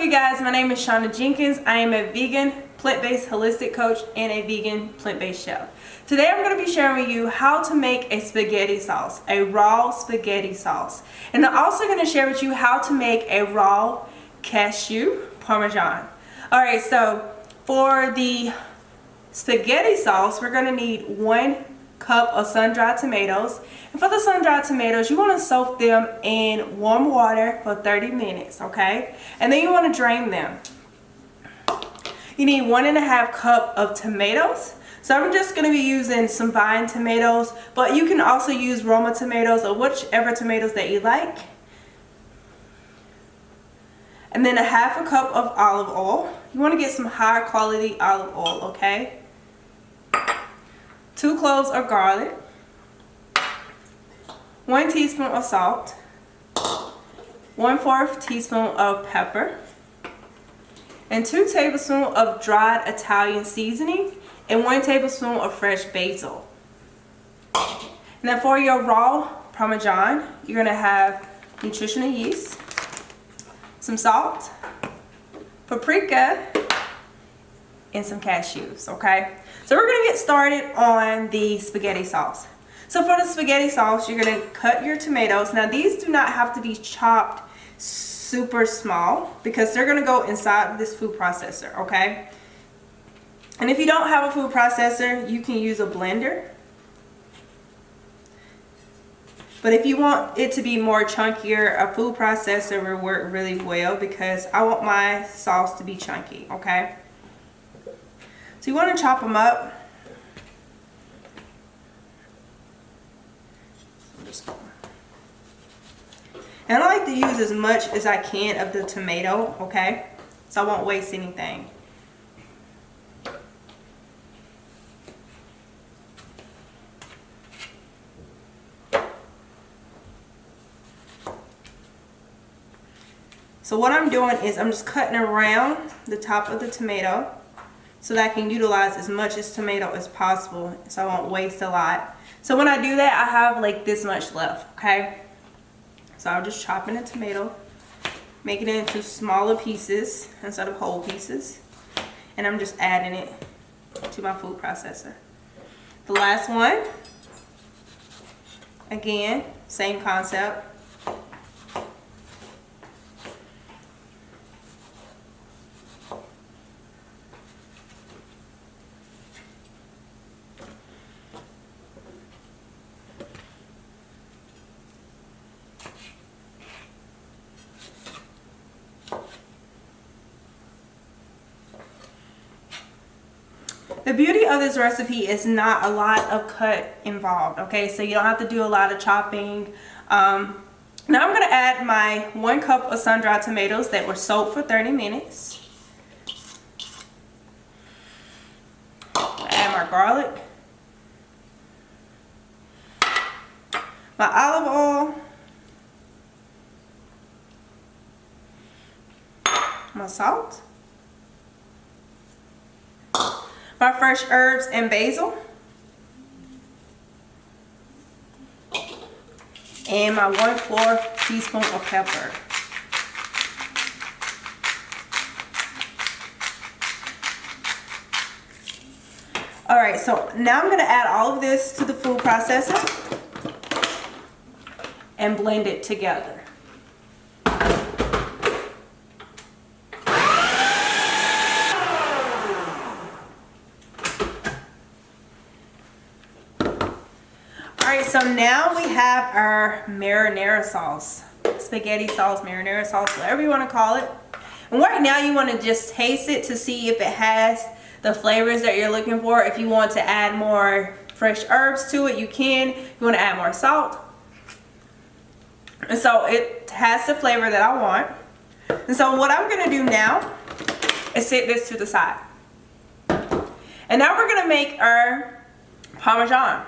you guys? My name is Shauna Jenkins. I am a vegan, plant-based holistic coach and a vegan, plant-based chef. Today I'm going to be sharing with you how to make a spaghetti sauce, a raw spaghetti sauce. And I'm also going to share with you how to make a raw cashew parmesan. Alright, so for the spaghetti sauce, we're going to need 1 cup of sun-dried tomatoes. And for the sun-dried tomatoes, you want to soak them in warm water for 30 minutes, okay? And then you want to drain them. You need 1.5 cup of tomatoes. So I'm just going to be using some vine tomatoes, but you can also use Roma tomatoes or whichever tomatoes that you like. And then 1/2 cup of olive oil. You want to get some high quality olive oil, okay? 2 cloves of garlic, 1 teaspoon of salt, 1/4 teaspoon of pepper, and 2 tablespoons of dried Italian seasoning, and 1 tablespoon of fresh basil. And then for your raw parmesan, you're going to have nutritional yeast, some salt, paprika, and some cashews, okay? So we're gonna get started on the spaghetti sauce. So for the spaghetti sauce, you're gonna cut your tomatoes. Now these do not have to be chopped super small because they're gonna go inside of this food processor, okay? And if you don't have a food processor, you can use a blender. But if you want it to be more chunkier, a food processor will work really well because I want my sauce to be chunky, okay? So you want to chop them up. And I like to use as much as I can of the tomato, okay? So I won't waste anything. So what I'm doing is I'm just cutting around the top of the tomato so that I can utilize as much as tomato as possible so I won't waste a lot. So when I do that, I have like this much left, okay? So I'm just chopping the tomato, making it into smaller pieces instead of whole pieces, and I'm just adding it to my food processor. The last one, again, same concept. The beauty of this recipe is not a lot of cut involved, okay? So you don't have to do a lot of chopping. Now I'm going to add my 1 cup of sun-dried tomatoes that were soaked for 30 minutes. Add my garlic, my olive oil, my salt, my fresh herbs and basil, and my 1/4 teaspoon of pepper. Alright, so now I'm going to add all of this to the food processor and blend it together. Alright, so now we have our marinara sauce, spaghetti sauce, marinara sauce, whatever you want to call it. And right now you want to just taste it to see if it has the flavors that you're looking for. If you want to add more fresh herbs to it, you can. If you want to add more salt. And so it has the flavor that I want. And so what I'm going to do now is set this to the side. And now we're going to make our parmesan.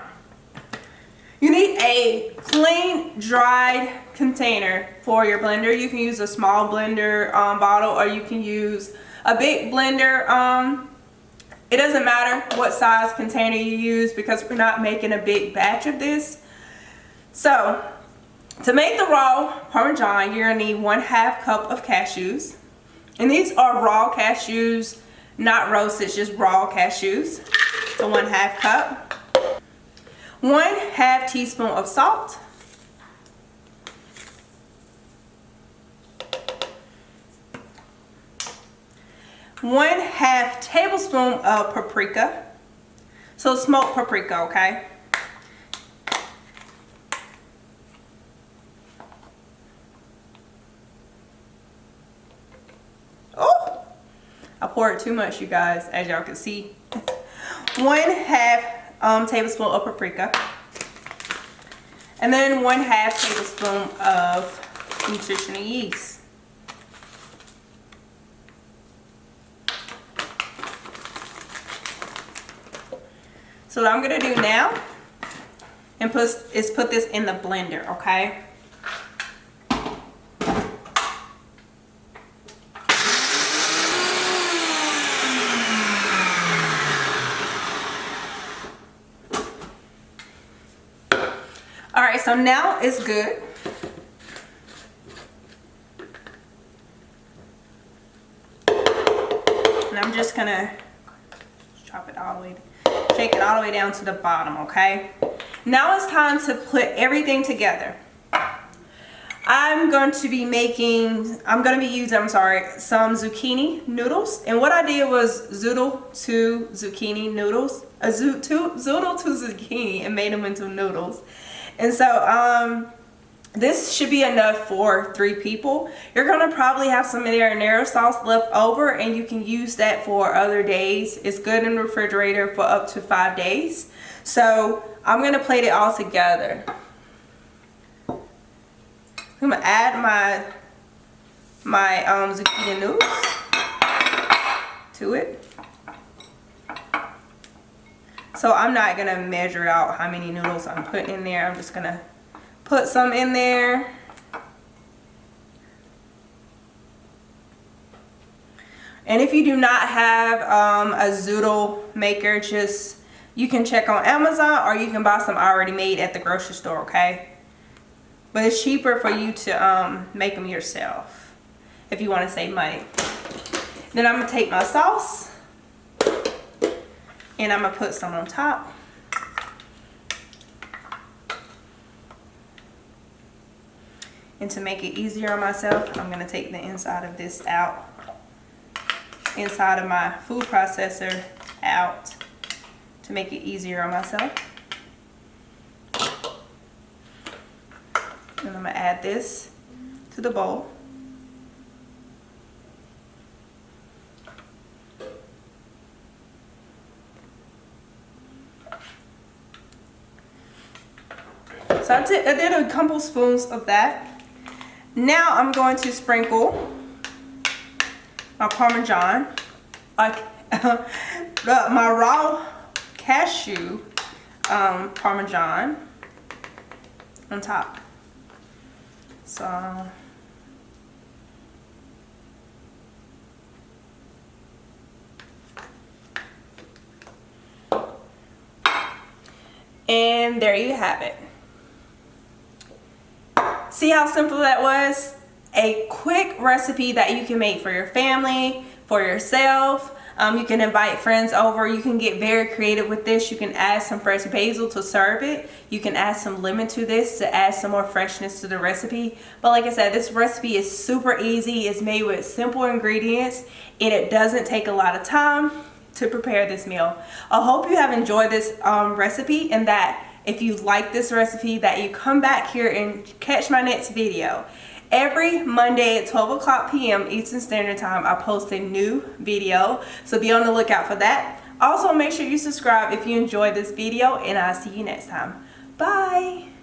You need a clean, dried container for your blender. You can use a small blender bottle, or you can use a big blender. It doesn't matter what size container you use because we're not making a big batch of this. So to make the raw parmesan, you're gonna need 1/2 cup of cashews, And these are raw cashews, not roasted, just raw cashews. So 1/2 cup. 1/2 teaspoon of salt. 1/2 tablespoon of paprika. So smoked paprika, okay? Oh, I poured too much, you guys, as y'all can see. 1/2 tablespoon of paprika. And then 1/2 tablespoon of nutritional yeast. So what I'm gonna do now is put this in the blender, okay? All right, so now it's good. And I'm just gonna chop it all the way, shake it all the way down to the bottom, okay? Now it's time to put everything together. I'm going to be using, some zucchini noodles. And what I did was zoodle to zucchini noodles, zoodle to zucchini and made them into noodles. And so this should be enough for 3 people. You're gonna probably have some marinara sauce left over, and you can use that for other days. It's good in the refrigerator for up to 5 days. So I'm gonna plate it all together. I'm gonna add my zucchini noodles to it. So I'm not gonna measure out how many noodles I'm putting in there. I'm just gonna put some in there. And if you do not have a zoodle maker, you can check on Amazon, or you can buy some already made at the grocery store, okay? But it's cheaper for you to make them yourself if you want to save money. Then I'm gonna take my sauce and I'm gonna put some on top. And to make it easier on myself, I'm gonna take the inside of this out, inside of my food processor out, to make it easier on myself. And I'm gonna add this to the bowl. So I did a couple spoons of that. Now I'm going to sprinkle my Parmesan, my raw cashew Parmesan on top. So and there you have it. See how simple that was? A quick recipe that you can make for your family, for yourself. You can invite friends over. You can get very creative with this. You can add some fresh basil to serve it. You can add some lemon to this to add some more freshness to the recipe. But like I said, this recipe is super easy. It's made with simple ingredients, and it doesn't take a lot of time to prepare this meal. I hope you have enjoyed this recipe, and that if you like this recipe, that you come back here and catch my next video. Every Monday at 12 p.m. Eastern Standard Time, I post a new video, so be on the lookout for that. Also, make sure you subscribe if you enjoyed this video, and I'll see you next time. Bye!